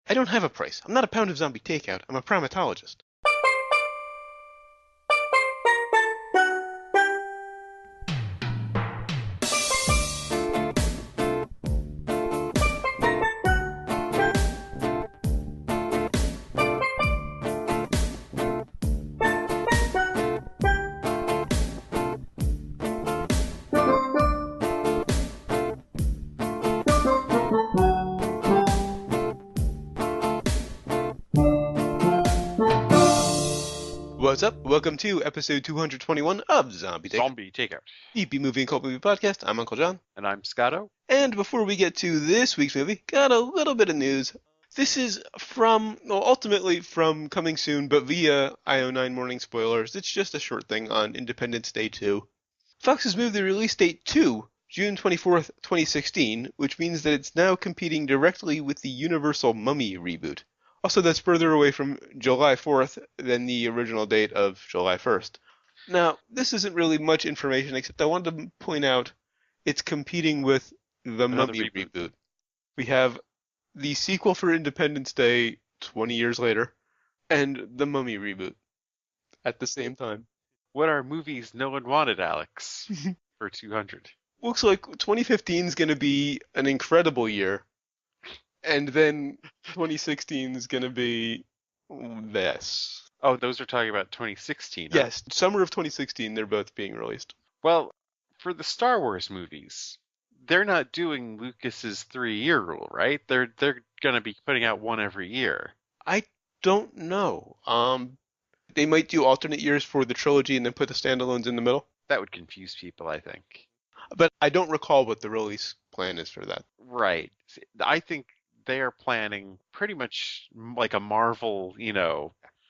I don't have a price. I'm not a pound of zombie takeout. I'm a primatologist. What's up? Welcome to episode 221 of Zombie Take, Zombie Takeout. the B-Movie and Cult Movie Podcast. I'm Uncle John. And I'm Scotto. And before we get to this week's movie, got a little bit of news. This is ultimately from coming soon, but via IO9 Morning Spoilers. It's just a short thing on Independence Day 2. Fox has moved the release date to June 24th, 2016, which means that it's now competing directly with the Universal Mummy reboot. Also, that's further away from July 4th than the original date of July 1st. Now, this isn't really much information, except I wanted to point out it's competing with the Another Mummy reboot. reboot. We have the sequel for Independence Day 20 years later, and the Mummy reboot at the same time. What are movies no one wanted, Alex, for 200? Looks like 2015 is going to be an incredible year, and then 2016 is going to be this. Oh, those are talking about 2016. Huh? Yes, summer of 2016, they're both being released. Well, for the Star Wars movies, they're not doing Lucas's 3-year rule, right? They're going to be putting out one every year. I don't know. They might do alternate years for the trilogy and then put the standalones in the middle. That would confuse people, I think. But I don't recall what the release plan is for that. Right. I think they are planning pretty much like a Marvel,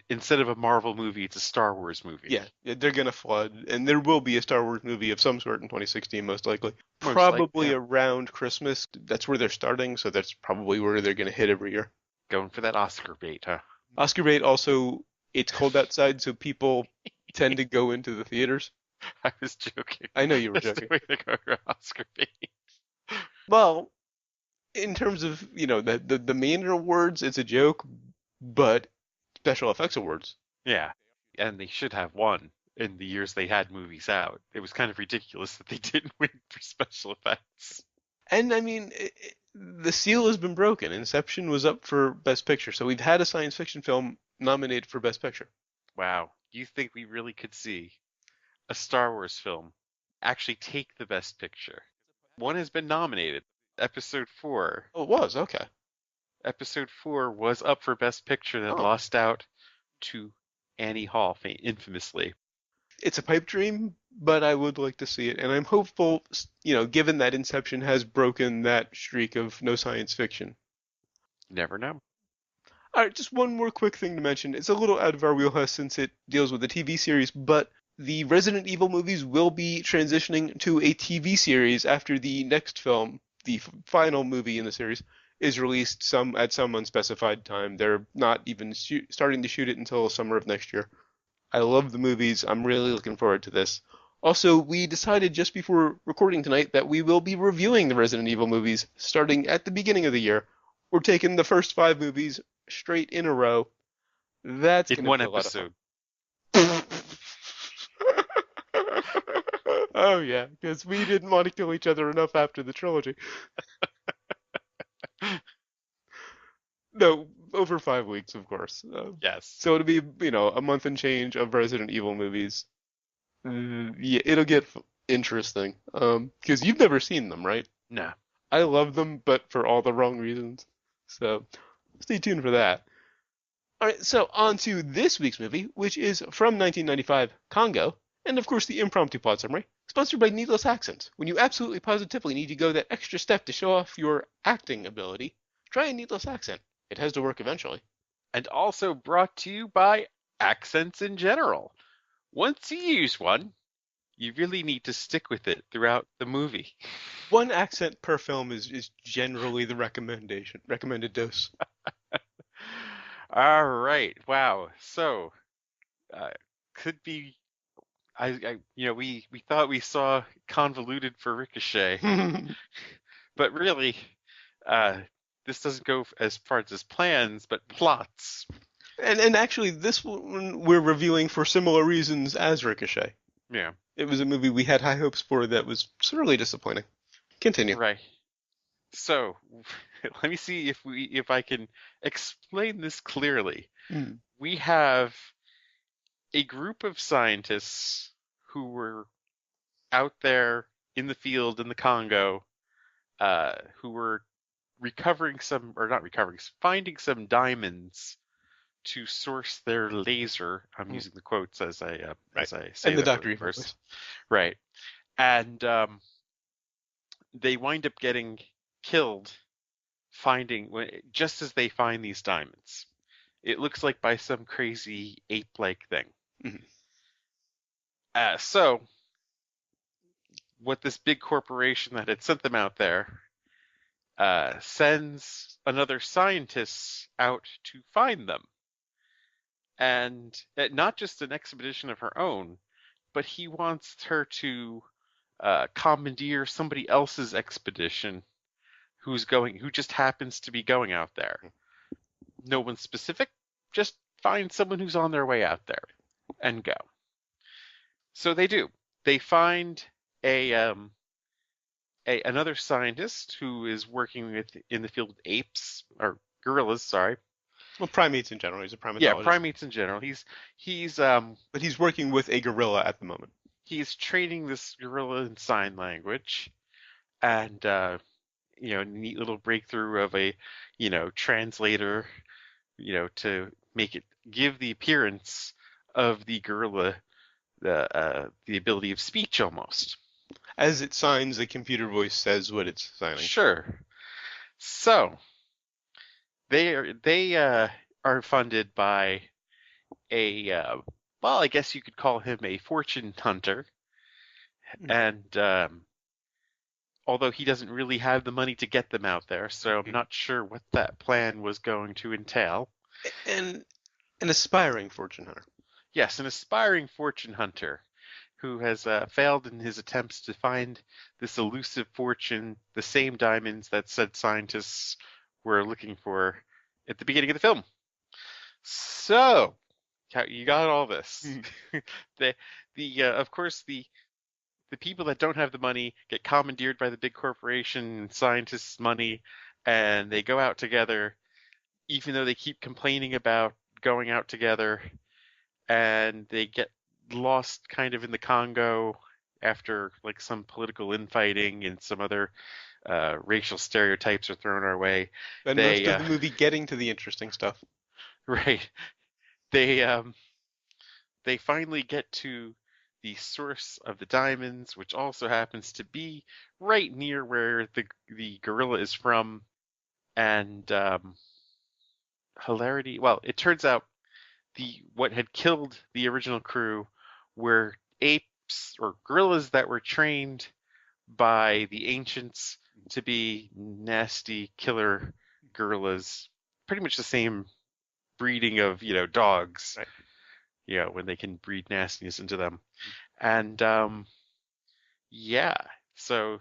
instead of a Marvel movie, it's a Star Wars movie. Yeah, they're going to flood, and there will be a Star Wars movie of some sort in 2016, most likely. Most Probably likely, yeah. around Christmas. That's where they're starting, so that's probably where they're going to hit every year. Going for that Oscar bait, huh? Oscar bait also, it's cold outside, so people tend to go into the theaters. I was joking. I know you were That's joking. the way to go for Oscar bait. Well, in terms of, the main awards, it's a joke, but special effects awards. Yeah, and they should have won in the years they had movies out. It was kind of ridiculous that they didn't win for special effects. And I mean, the seal has been broken. Inception was up for Best Picture, so we've had a science fiction film nominated for Best Picture. Wow, you think we really could see a Star Wars film actually take the Best Picture? One has been nominated, Episode 4. Oh, it was? Okay. Episode 4 was up for Best Picture, then Oh. lost out to Annie Hall, infamously. It's a pipe dream, but I would like to see it. And I'm hopeful, given that Inception has broken that streak of no science fiction. Never know. All right, just one more quick thing to mention. It's a little out of our wheelhouse since it deals with a TV series, but the Resident Evil movies will be transitioning to a TV series after the next film, the final movie in the series, is released at some unspecified time. They're not even starting to shoot it until summer of next year. I love the movies. I'm really looking forward to this. Also, we decided just before recording tonight that we will be reviewing the Resident Evil movies starting at the beginning of the year. We're taking the first 5 movies straight in a row. That's In gonna one be a lot of episode. fun. Oh yeah, because we didn't want to kill each other enough after the trilogy. No, over 5 weeks, of course. Yes. So it'll be, a month and change of Resident Evil movies. Yeah, it'll get interesting. Because you've never seen them, right? No. I love them, but for all the wrong reasons. So stay tuned for that. All right, so on to this week's movie, which is from 1995, Congo, and of course the impromptu plot summary, sponsored by Needless Accents. When you absolutely positively need to go that extra step to show off your acting ability, try a Needless Accent. It has to work eventually. And also brought to you by Accents in General. Once you use one, you really need to stick with it throughout the movie. One accent per film is generally the recommended dose. All right. Wow. So, could be. We thought we saw convoluted for Ricochet, but really, this doesn't go as far as plans, but plots. And actually, this one we're reviewing for similar reasons as Ricochet. Yeah. It was a movie we had high hopes for that was sorely disappointing. Continue. Right. So, let me see if I can explain this clearly. Mm. We have a group of scientists who were out there in the field in the Congo, who were finding some diamonds to source their laser. I'm using the quotes as I say. And the that Dr. Evil first. voice. Right. And they wind up getting killed just as they find these diamonds. It looks like by some crazy ape-like thing. Mm-hmm. So, what this big corporation that had sent them out there sends another scientist out to find them. And not just an expedition of her own, but he wants her to commandeer somebody else's expedition who just happens to be going out there. No one's specific, just find someone who's on their way out there and go. So they do. They find another scientist who is working in the field of apes or gorillas. Sorry. Well, primates in general. He's a primatologist. Yeah, primates in general. But he's working with a gorilla at the moment. He's training this gorilla in sign language, and neat little breakthrough of a translator, to make it give the appearance of the gorilla the ability of speech almost. As it signs, the computer voice says what it's signing. Sure. So they are funded by I guess you could call him a fortune hunter, and although he doesn't really have the money to get them out there, so I'm not sure what that plan was going to entail. And an aspiring fortune hunter. Yes, an aspiring fortune hunter who has failed in his attempts to find this elusive fortune, the same diamonds that said scientists were looking for at the beginning of the film. So, you got all this. Of course, the people that don't have the money get commandeered by the big corporation scientists' money, and they go out together, even though they keep complaining about going out together, and they get lost kind of in the Congo after like some political infighting and some other racial stereotypes are thrown our way. And most of the movie getting to the interesting stuff. Right. They finally get to the source of the diamonds, which also happens to be right near where the gorilla is from. And hilarity. Well, it turns out what had killed the original crew were apes or gorillas that were trained by the ancients to be nasty killer gorillas, pretty much the same breeding of dogs, right. When they can breed nastiness into them. And so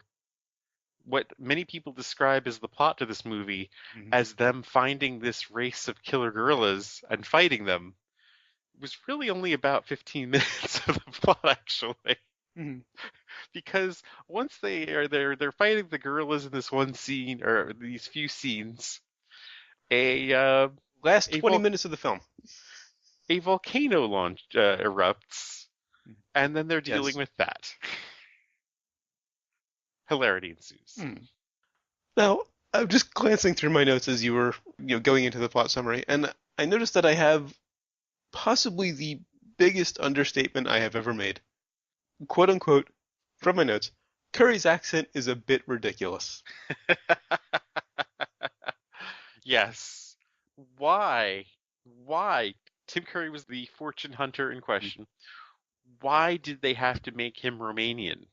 what many people describe as the plot to this movie as them finding this race of killer gorillas and fighting them was really only about 15 minutes of the plot, actually. Because once they're fighting the gorillas in this one scene, or these few scenes, last 20 minutes of the film, a volcano erupts, and then they're dealing with that. Hilarity ensues. Now, I'm just glancing through my notes as you were going into the plot summary, and I noticed that I have possibly the biggest understatement I have ever made. Quote unquote, from my notes, Curry's accent is a bit ridiculous. Yes. Why? Tim Curry was the fortune hunter in question. Why did they have to make him Romanian?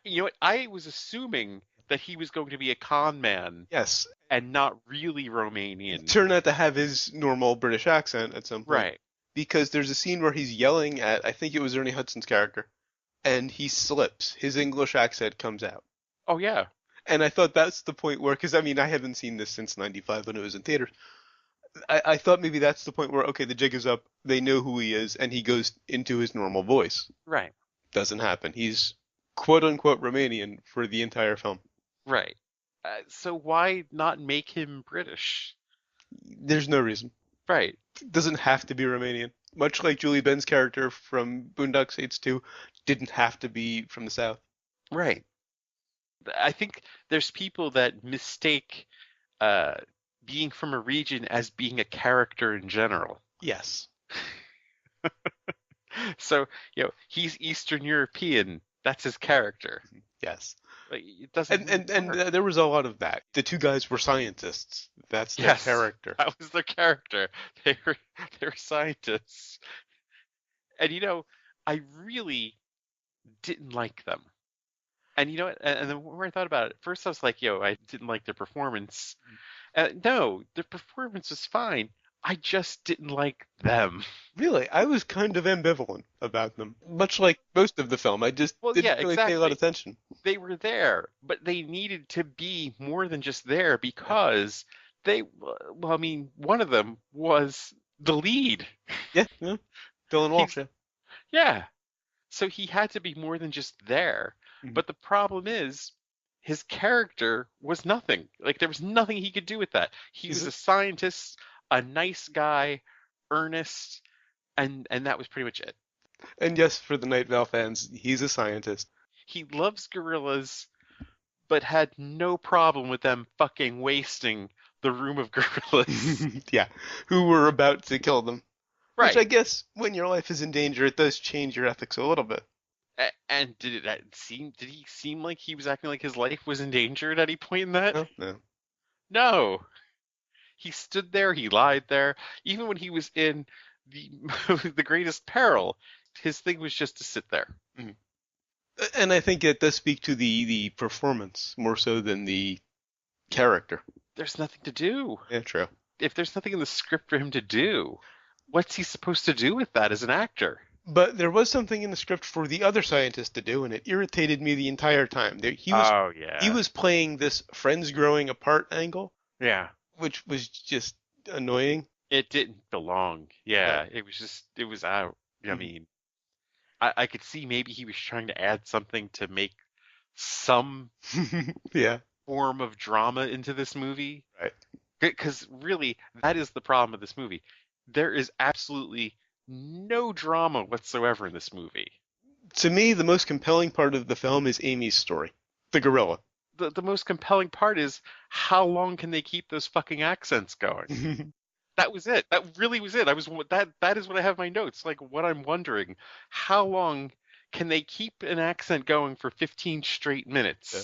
You know what? I was assuming that he was going to be a con man. Yes. And not really Romanian. Turned out to have his normal British accent at some point. Right. Because there's a scene where he's yelling at, I think it was Ernie Hudson's character, and he slips. His English accent comes out. Oh, yeah. And I thought that's the point where, because I mean, I haven't seen this since '95 when it was in theaters. I thought maybe that's the point where, okay, the jig is up, they know who he is, and he goes into his normal voice. Right. Doesn't happen. He's quote unquote Romanian for the entire film. Right. So why not make him British? There's no reason. Right. It doesn't have to be Romanian. Much like Julie Ben's character from Boondock Saints 2 didn't have to be from the South. Right. I think there's people that mistake uh, being from a region as being a character in general. Yes. So, he's Eastern European. That's his character. Yes. Like, it doesn't And work. there was a lot of that. The two guys were scientists. That's their Yes, character. that was their character. They were scientists. And I really didn't like them. And you know what? And the more I thought about it, at first I was like, I didn't like their performance. No, their performance was fine. I just didn't like them. Really, I was kind of ambivalent about them. Much like most of the film, I just Well, didn't yeah, really pay a lot exactly. of attention. They were there, but they needed to be more than just there because well, I mean, one of them was the lead. Yeah, yeah. Dylan Walsh, He's, yeah. yeah. So he had to be more than just there. Mhm. But the problem is, his character was nothing. Like, there was nothing he could do with that. He was a scientist, a nice guy, earnest, and that was pretty much it. And yes, for the Night Vale fans, he's a scientist. He loves gorillas, but had no problem with them fucking wasting the room of gorillas. Yeah, who were about to kill them. Which I Right. guess, when your life is in danger, it does change your ethics a little bit. And did he seem like he was acting like his life was in danger at any point in that? No, no. No. He stood there, he lied there. Even when he was in the the greatest peril, his thing was just to sit there. Mhm. And I think it does speak to the performance more so than the character. There's nothing to do. Yeah, true. If there's nothing in the script for him to do, what's he supposed to do with that as an actor? But there was something in the script for the other scientist to do, and it irritated me the entire time. He Oh, yeah. he was playing this friends growing apart angle, Yeah. which was just annoying. It didn't belong. Yeah. Yeah. It was out. I Mhm. mean, I could see maybe he was trying to add something to make some Yeah, form of drama into this movie. right. Because really, that is the problem with this movie. There is absolutely no drama whatsoever in this movie. To me, the most compelling part of the film is Amy's story, the gorilla. The most compelling part is how long can they keep those fucking accents going? That was it. That really was it. That is what I have in my notes. Like, what I'm wondering, how long can they keep an accent going for 15 straight minutes? Yeah.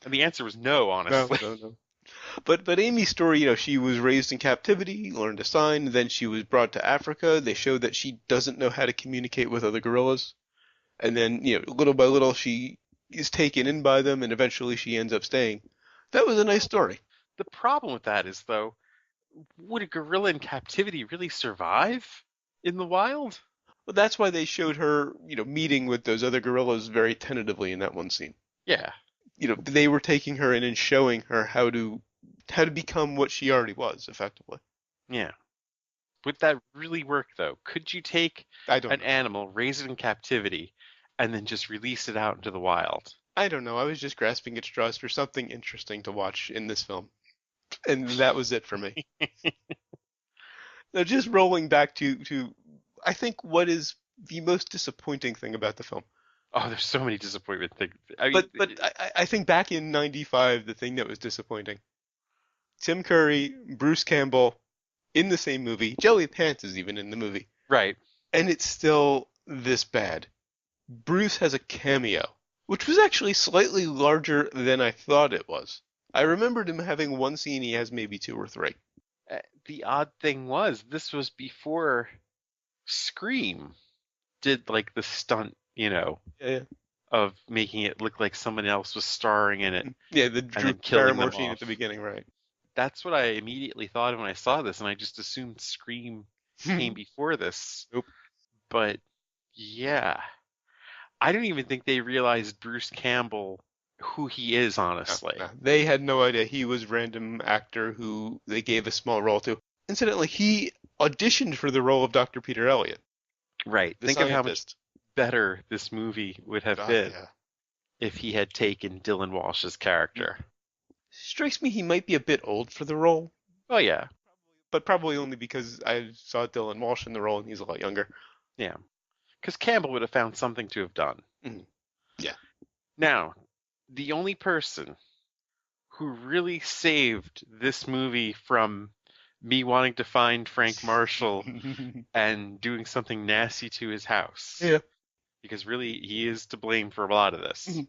And the answer was no, No, honestly. no. But Amy's story, she was raised in captivity, learned to sign, then she was brought to Africa. They show that she doesn't know how to communicate with other gorillas. And then, little by little, she is taken in by them, and eventually she ends up staying. That was a nice story. The problem with that is, though, would a gorilla in captivity really survive in the wild? Well, that's why they showed her, meeting with those other gorillas very tentatively in that one scene. Yeah. They were taking her in and showing her how to become what she already was, effectively. Yeah. Would that really work, though? Could you take I don't an know. animal, raise it in captivity, and then just release it out into the wild? I don't know. I was just grasping at straws for something interesting to watch in this film. And that was it for me. Now, just rolling back to I think what is the most disappointing thing about the film. Oh, there's so many disappointment things. I mean, But I think back in '95, the thing that was disappointing. Tim Curry, Bruce Campbell, in the same movie. Joey Pants is even in the movie. right. And it's still this bad. Bruce has a cameo, which was actually slightly larger than I thought it was. I remembered him having one scene, he has maybe two or three. The odd thing was, this was before Scream did like the stunt, Yeah, of making it look like someone else was starring in it yeah, the and Drew then killing them Barrymore scene off. at the beginning, right? That's what I immediately thought of when I saw this, and I just assumed Scream came before this. Nope. But yeah, I don't even think they realized Bruce Campbell who he is, No, honestly. no. They had no idea he was a random actor who they gave a small role to. Incidentally, he auditioned for the role of Dr. Peter Elliot, Right. the Think of how much scientist. better this movie would have God, been yeah. if he had taken Dylan Walsh's character. Strikes me he might be a bit old for the role, Oh, yeah. but probably only because I saw Dylan Walsh in the role and he's a lot younger. Yeah. Because Campbell would have found something to have done. Mhm. Yeah. Now, the only person who really saved this movie from me wanting to find Frank Marshall and doing something nasty to his house, Yeah. because really he is to blame for a lot of this. Mhm.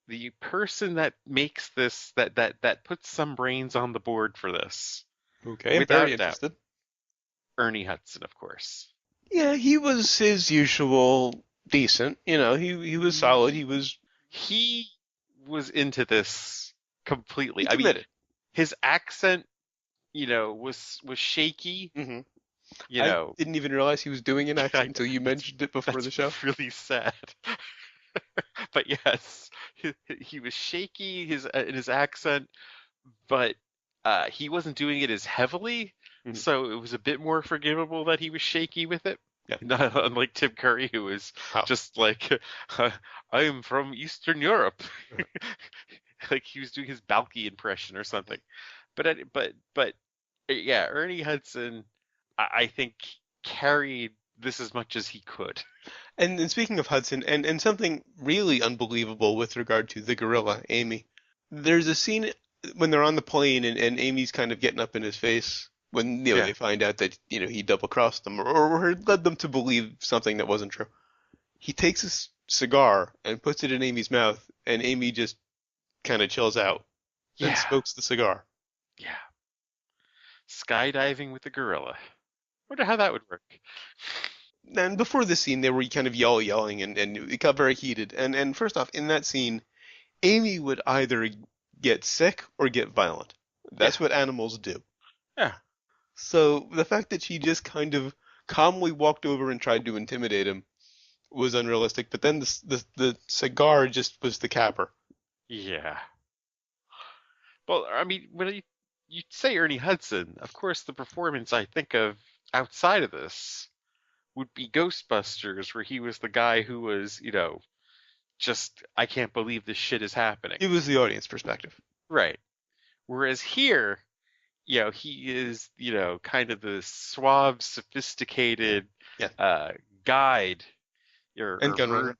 The person that makes this, that puts some brains on the board for this, Okay, I'm without very doubt, interested. Ernie Hudson, of course. Yeah, he was his usual decent. He was solid. He was into this completely. He I mean, committed. his accent, was shaky. Hmm You I know, didn't even realize he was doing an accent until you mentioned it before that's the show. really sad. But yes, he was shaky in his accent, but he wasn't doing it as heavily, Mhm. so it was a bit more forgivable that he was shaky with it. Yeah. Not unlike Tim Curry, who was Wow. just like, I'm from Eastern Europe. Like he was doing his Balky impression or something. But yeah, Ernie Hudson, I think carried this as much as he could. And speaking of Hudson, and something really unbelievable with regard to the gorilla, Amy, there's a scene when they're on the plane and Amy's kind of getting up in his face when Yeah. they find out that he double crossed them or led them to believe something that wasn't true. He takes a cigar and puts it in Amy's mouth, and Amy just kind of chills out, then Yeah. smokes the cigar. Yeah. Skydiving with a gorilla. Wonder how that would work. And before this scene, they were kind of yelling, and it got very heated. And first off, in that scene, Amy would either get sick or get violent. That's what animals do. Yeah. So the fact that she just kind of calmly walked over and tried to intimidate him was unrealistic. But then the cigar just was the capper. Yeah. Well, I mean, when you say Ernie Hudson, of course, the performance I think of outside of this would be Ghostbusters, where he was the guy who was, just, I can't believe this shit is happening. It was the audience perspective. Right. Whereas here, he is, kind of the suave, sophisticated Yeah. guide And Gunrunner.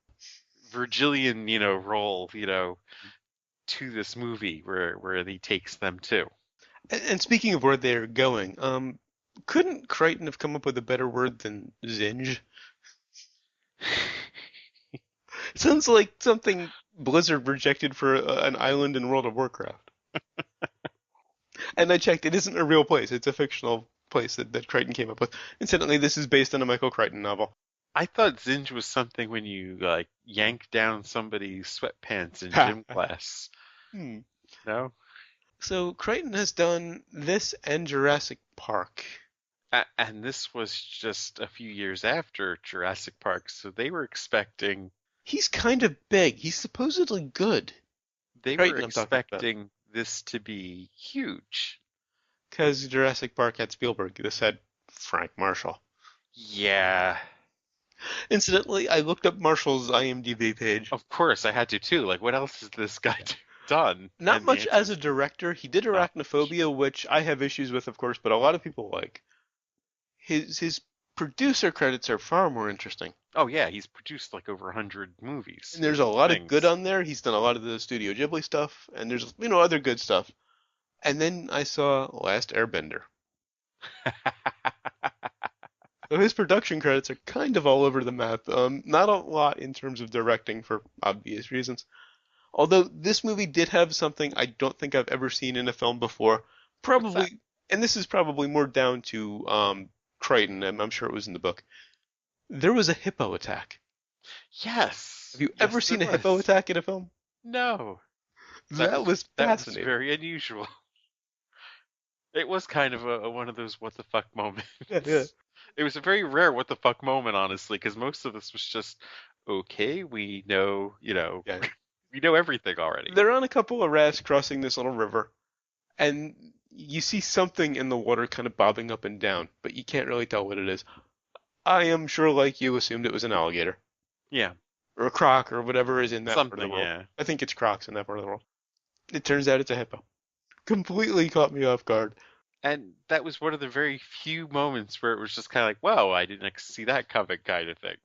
Virgilian, role, to this movie where he takes them to. And speaking of where they're going, couldn't Crichton have come up with a better word than zinge? Sounds like something Blizzard rejected for an island in World of Warcraft. And I checked, it isn't a real place. It's a fictional place that Crichton came up with. Incidentally, this is based on a Michael Crichton novel. I thought zinge was something when you yank down somebody's sweatpants in gym class. No? So Crichton has done this and Jurassic Park. And this was just a few years after Jurassic Park, so they were expecting... He's kind of big. He's supposedly good. They Crichton, were I'm talking about. expecting this to be huge. Because Jurassic Park had Spielberg. This had Frank Marshall. Yeah. Incidentally, I looked up Marshall's IMDb page. Of course, I had to too. Like, what else has this guy done? Not And the much answer as a is director. He did Arachnophobia, which I have issues with, of course, but a lot of people like. His producer credits are far more interesting. Oh yeah, he's produced like over 100 movies. And there's a lot things. of good on there. He's done a lot of the Studio Ghibli stuff, and there's other good stuff. And then I saw Last Airbender. So his production credits are kind of all over the map. Not a lot in terms of directing for obvious reasons. Although this movie did have something I don't think I've ever seen in a film before. Probably, and this is probably more down to Crichton. I'm sure it was in the book. There was a hippo attack. Yes. Have you ever seen a hippo attack in a film? No. That was fascinating. That was very unusual. It was kind of a one of those what the fuck moments. Yeah. It was a very rare what the fuck moment, honestly, because most of this was just, okay, we know, Yeah. We know everything already. They're on a couple of rafts crossing this little river, and you see something in the water kind of bobbing up and down, but you can't really tell what it is. I am sure, like you, assumed it was an alligator Yeah, or a croc or whatever is in that part of the something. world. Yeah. I think it's crocs in that part of the world. It turns out it's a hippo. Completely caught me off guard. And that was one of the very few moments where it was just kind of like, "Whoa, I didn't see that coming," kind of thing.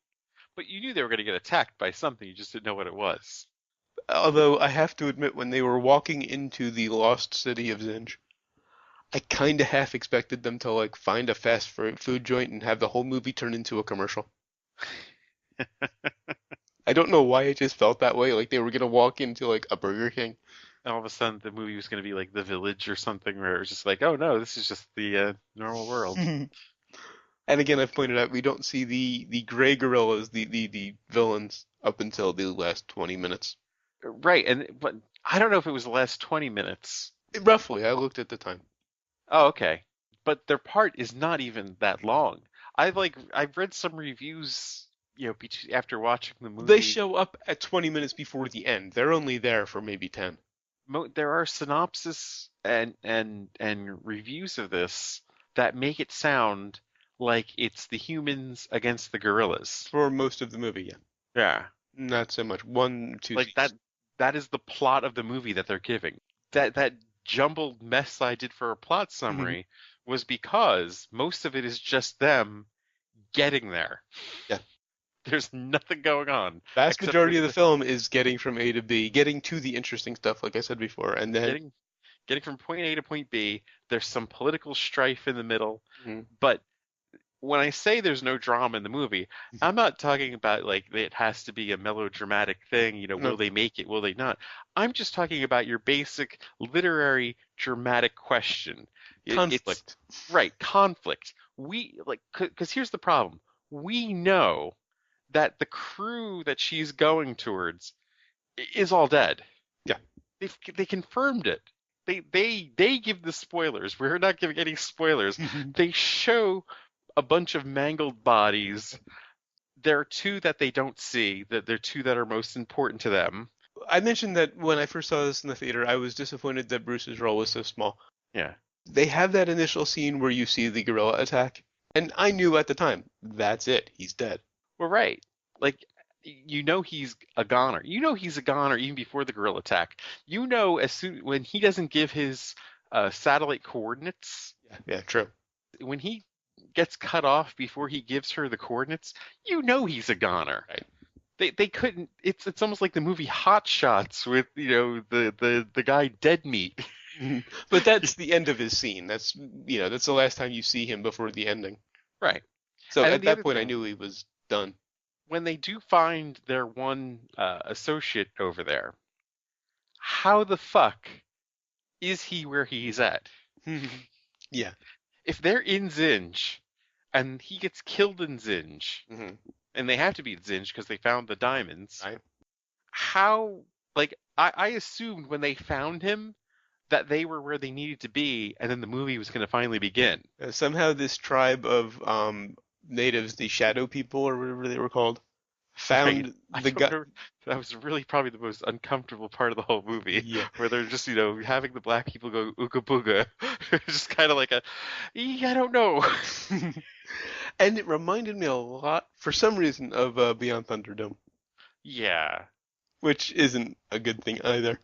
But you knew they were going to get attacked by something. You just didn't know what it was. Although I have to admit, when they were walking into the lost city of Zinj, I kind of half expected them to like find a fast food joint and have the whole movie turn into a commercial. I don't know why it just felt that way, like they were gonna walk into like a Burger King. All of a sudden, the movie was going to be like The Village or something, where it was just like, "Oh no, this is just the normal world." And again, I've pointed out we don't see the gray gorillas, the villains, up until the last 20 minutes. Right, but I don't know if it was the last 20 minutes. Roughly, I looked at the time. Oh, okay. But their part is not even that long. I've read some reviews, after watching the movie. They show up at 20 minutes before the end. They're only there for maybe 10. There are synopsis and reviews of this that make it sound like it's the humans against the gorillas. For most of the movie, yeah. Yeah. Not so much. One, two Like scenes. that is the plot of the movie that they're giving. That jumbled mess I did for a plot summary was because most of it is just them getting there. Yeah. There's nothing going on. Vast majority of the film is getting from A to B, getting to the interesting stuff, like I said before, and then getting from point A to point B. There's some political strife in the middle, Mhm. but when I say there's no drama in the movie, I'm not talking about like it has to be a melodramatic thing, No. will they make it, will they not? I'm just talking about your basic literary dramatic question. Conflict. Right, conflict. Because here's the problem. We know that the crew that she's going towards is all dead. Yeah. They confirmed it. They give the spoilers. We're not giving any spoilers. They show a bunch of mangled bodies. There are two that they don't see. That they're two that are most important to them. I mentioned that when I first saw this in the theater, I was disappointed that Bruce's role was so small. Yeah. They have that initial scene where you see the gorilla attack, and I knew at the time, that's it. He's dead. Well, right. Like, he's a goner. He's a goner even before the gorilla attack. As soon when he doesn't give his satellite coordinates. Yeah, true. When he gets cut off before he gives her the coordinates, he's a goner. Right. They couldn't. It's almost like the movie Hot Shots with the guy Dead Meat. But that's the end of his scene. That's that's the last time you see him before the ending. Right. So at that point, I knew he was done. When they do find their one associate over there, how the fuck is he where he's at? Yeah. If they're in Zinj and he gets killed in Zinj, and they have to be in Zinj because they found the diamonds, right. How, I assumed when they found him that they were where they needed to be, and then the movie was going to finally begin. Somehow this tribe of natives, the Shadow People or whatever they were called, found the guy. That was really probably the most uncomfortable part of the whole movie. Yeah. Where they're just, having the black people go ooga booga. It's just kind of like I don't know. And it reminded me a lot, for some reason, of Beyond Thunderdome. Yeah. Which isn't a good thing either.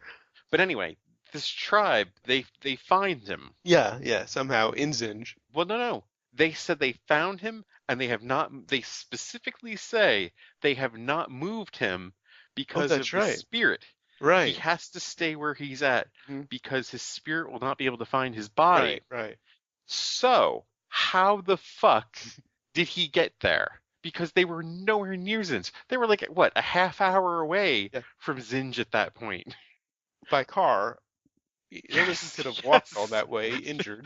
But anyway, this tribe, they find him. Yeah, somehow in Zinj. Well, no. They said they found him, and they specifically say they have not moved him because of the spirit. Right. He has to stay where he's at because his spirit will not be able to find his body. Right. So, how the fuck did he get there? Because they were nowhere near Zinj. They were like, what, a half hour away from Zinj at that point. By car. He could have walked all that way, injured.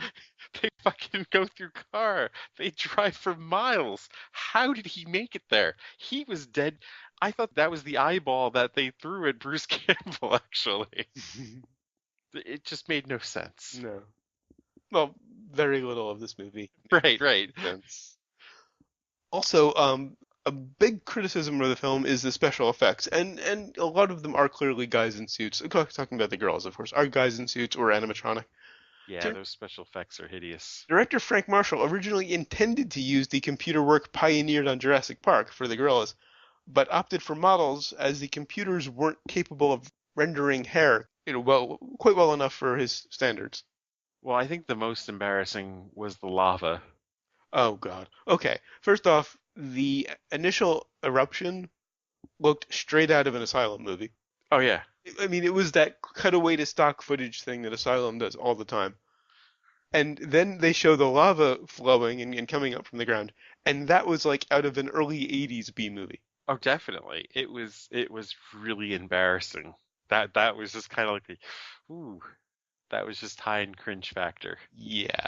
They fucking go through car. They drive for miles. How did he make it there? He was dead. I thought that was the eyeball that they threw at Bruce Canpbell, actually. It just made no sense. No. Well, very little of this movie. Right. Sense. Also, a big criticism of the film is the special effects, and a lot of them are clearly guys in suits. Talking about the girls, of course, are guys in suits or animatronic. Yeah, those special effects are hideous. Director Frank Marshall originally intended to use the computer work pioneered on Jurassic Park for the gorillas, but opted for models as the computers weren't capable of rendering hair, quite well enough for his standards. Well, I think the most embarrassing was the lava. Oh God. Okay. First off, the initial eruption looked straight out of an Asylum movie. Oh yeah. I mean, it was that cutaway to stock footage thing that Asylum does all the time. And then they show the lava flowing and coming up from the ground, and that was like out of an early 80s B movie. Oh, definitely. It was really embarrassing. That was just kind of like the, ooh, that was just high in cringe factor. Yeah.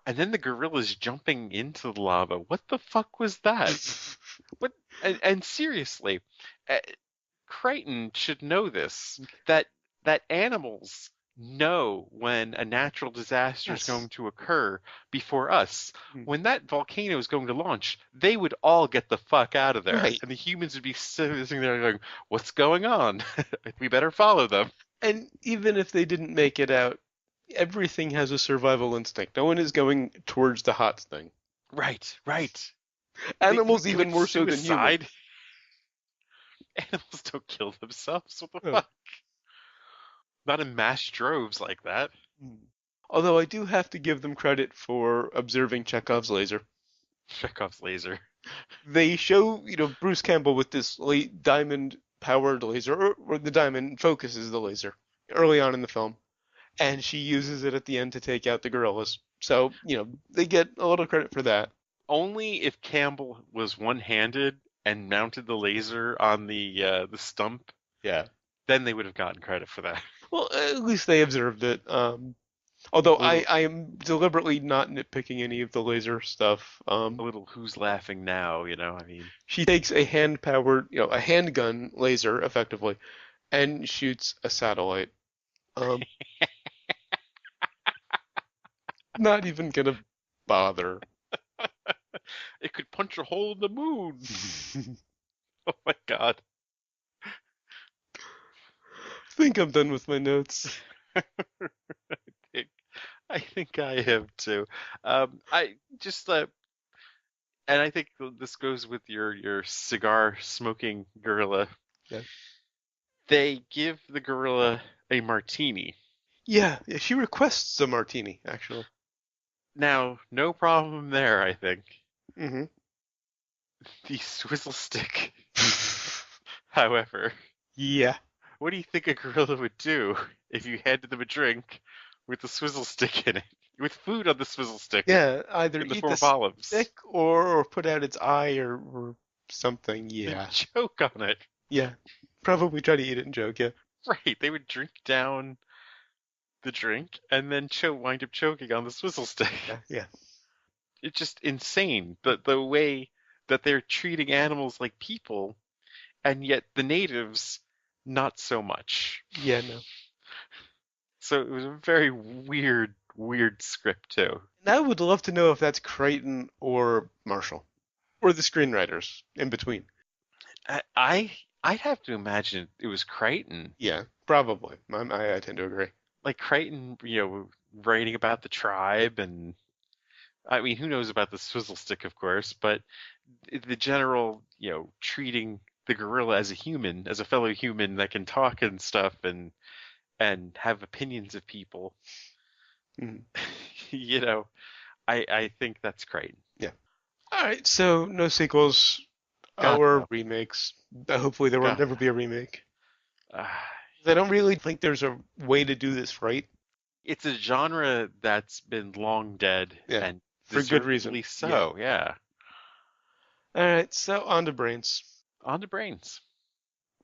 And then the gorillas jumping into the lava. What the fuck was that? What? And seriously, uh, Crichton should know this. That animals know when a natural disaster is Yes. going to occur before us. Hmm. When that volcano is going to launch, they would all get the fuck out of there, Right. and the humans would be sitting there going, "What's going on? We better follow them." And even if they didn't make it out, everything has a survival instinct. No one is going towards the hot thing. Right, right. Animals They even commit more so than humans. suicide. Animals don't kill themselves. What the Oh. fuck? Not in mass droves like that. Although I do have to give them credit for observing Chekhov's laser. Chekhov's laser. They show, Bruce Campbell with this diamond-powered laser, or the diamond focuses the laser early on in the film, and she uses it at the end to take out the gorillas. So, they get a little credit for that. Only if Campbell was one-handed and mounted the laser on the stump, Yeah. then they would have gotten credit for that. Well, at least they observed it. Although A little, I am deliberately not nitpicking any of the laser stuff. a little who's laughing now, I mean, She takes a hand-powered, a handgun laser, effectively, and shoots a satellite. Not even gonna bother. it could punch a hole in the moon. Oh my god. Think I'm done with my notes. I think I have too. I just and I think this goes with your cigar smoking gorilla. Yeah. They give the gorilla a martini. Yeah, she requests a martini, actually. Now, no problem there, I think. Mm-hmm. The swizzle stick, however, Yeah. what do you think a gorilla would do if you handed them a drink with the swizzle stick in it? With food on the swizzle stick Yeah, either in the eat form the of olives. stick or put out its eye or something. Yeah. Choke on it. Yeah. Probably try to eat it and joke, yeah. Right, they would drink down the drink and then wind up choking on the swizzle stick. Yeah. It's just insane the way that they're treating animals like people, and yet the natives not so much. Yeah, no. So it was a very weird script too. And I would love to know if that's Crichton or Marshall. Or the screenwriters in between. I'd have to imagine it was Crichton. Yeah, probably. I tend to agree. Like Crichton, writing about the tribe, and I mean, who knows about the swizzle stick, of course, but the general, treating the gorilla as a human, as a fellow human that can talk and stuff and have opinions of people. Mhm. I think that's Crichton. Yeah. All right, so no sequels God, or no. remakes. Hopefully there will God. never be a remake. Ah, I don't really think there's a way to do this right. it's a genre that's been long dead, Yeah, and for good reason. deservedly so. Yeah. All right, so on to Brains. On to Brains.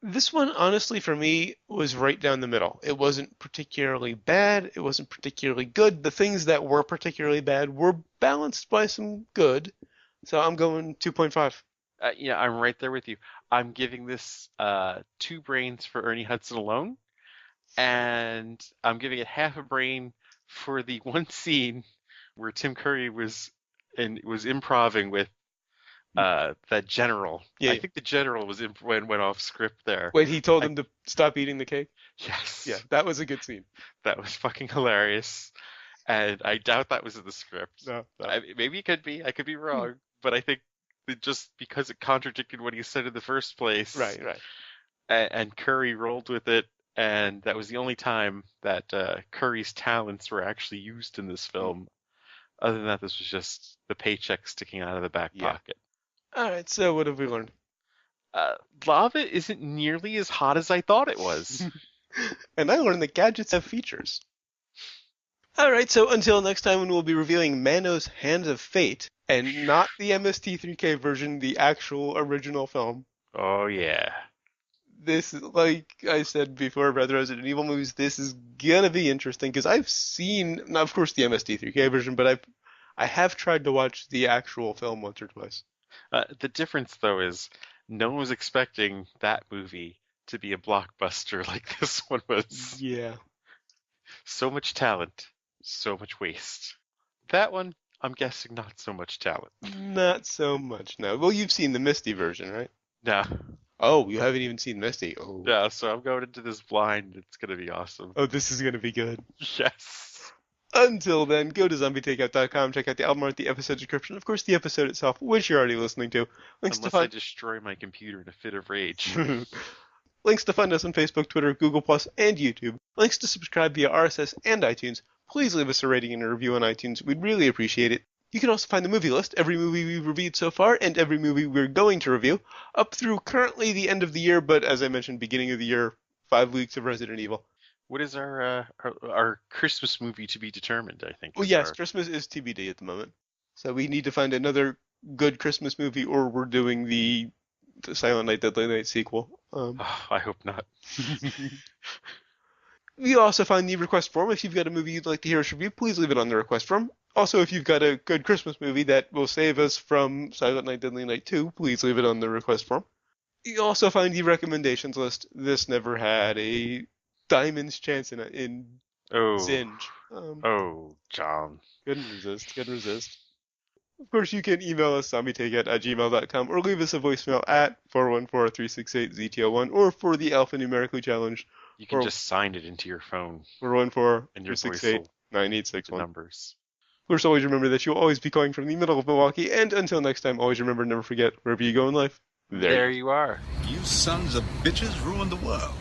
This one, honestly, for me, was right down the middle. It wasn't particularly bad. It wasn't particularly good. The things that were particularly bad were balanced by some good. So I'm going 2.5. Yeah, I'm right there with you. I'm giving this 2 brains for Ernie Hudson alone, and I'm giving it half a brain for the one scene where Tim Curry was improving that general. Yeah. I think the general went off script there. When he told him to stop eating the cake. Yes. Yeah, that was a good scene. That was fucking hilarious. And I doubt that was in the script. No. Maybe it could be. I could be wrong. But I think that just because it contradicted what he said in the first place. Right. And Curry rolled with it. And that was the only time that Curry's talents were actually used in this film. Other than that, this was just the paycheck sticking out of the back pocket. All right, so what have we learned? Lava isn't nearly as hot as I thought it was. And I learned that gadgets have features. All right, so until next time when we'll be reviewing Mano's Hands of Fate, and not the MST3K version, the actual original film. Oh, yeah. This, like I said before about the Resident Evil movies, this is gonna be interesting, because I've seen, not of course the MST3K version, but I have tried to watch the actual film once or twice. The difference, though, is no one was expecting that movie to be a blockbuster like this one was. Yeah. So much talent, so much waste. That one, I'm guessing not so much talent. Not so much, no. Well, you've seen the Misty version, right? No. Oh, you haven't even seen Misty. Oh. Yeah, so I'm going into this blind. It's going to be awesome. Oh, this is going to be good. Yes. Until then, go to zombietakeout.com, check out the album art, the episode description, of course the episode itself, which you're already listening to. Unless I destroy my computer in a fit of rage. Links to find us on Facebook, Twitter, Google+, and YouTube. Links to subscribe via RSS and iTunes. Please leave us a rating and a review on iTunes. We'd really appreciate it. You can also find the movie list, every movie we've reviewed so far, and every movie we're going to review, up through currently the end of the year, but as I mentioned, beginning of the year, 5 weeks of Resident Evil. What is our Christmas movie to be determined, I think? Well, yes, Christmas is TBD at the moment. So we need to find another good Christmas movie, or we're doing the Silent Night, Deadly Night sequel. I hope not. You also find the request form. If you've got a movie you'd like to hear us review, please leave it on the request form. Also, if you've got a good Christmas movie that will save us from Silent Night, Deadly Night 2, please leave it on the request form. You also find the recommendations list. This never had a diamond's chance in Zinj. John. Couldn't resist. Of course, you can email us, zombietakeout@gmail.com, or leave us a voicemail at 414-368-ZTO1, or for the alphanumerically challenged, you can just sign it into your phone. 414-368-9861. Numbers. Of course, always remember that you'll always be calling from the middle of Milwaukee, and until next time, always remember, never forget, wherever you go in life, there you are. You sons of bitches ruined the world.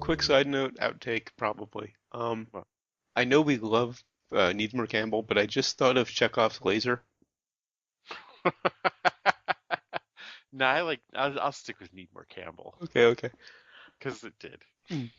Quick side note, outtake probably. I know we love Needs More Campbell, but I just thought of Chekhovs Laser. No, I'll stick with Need More Campbell. Okay. Because it did.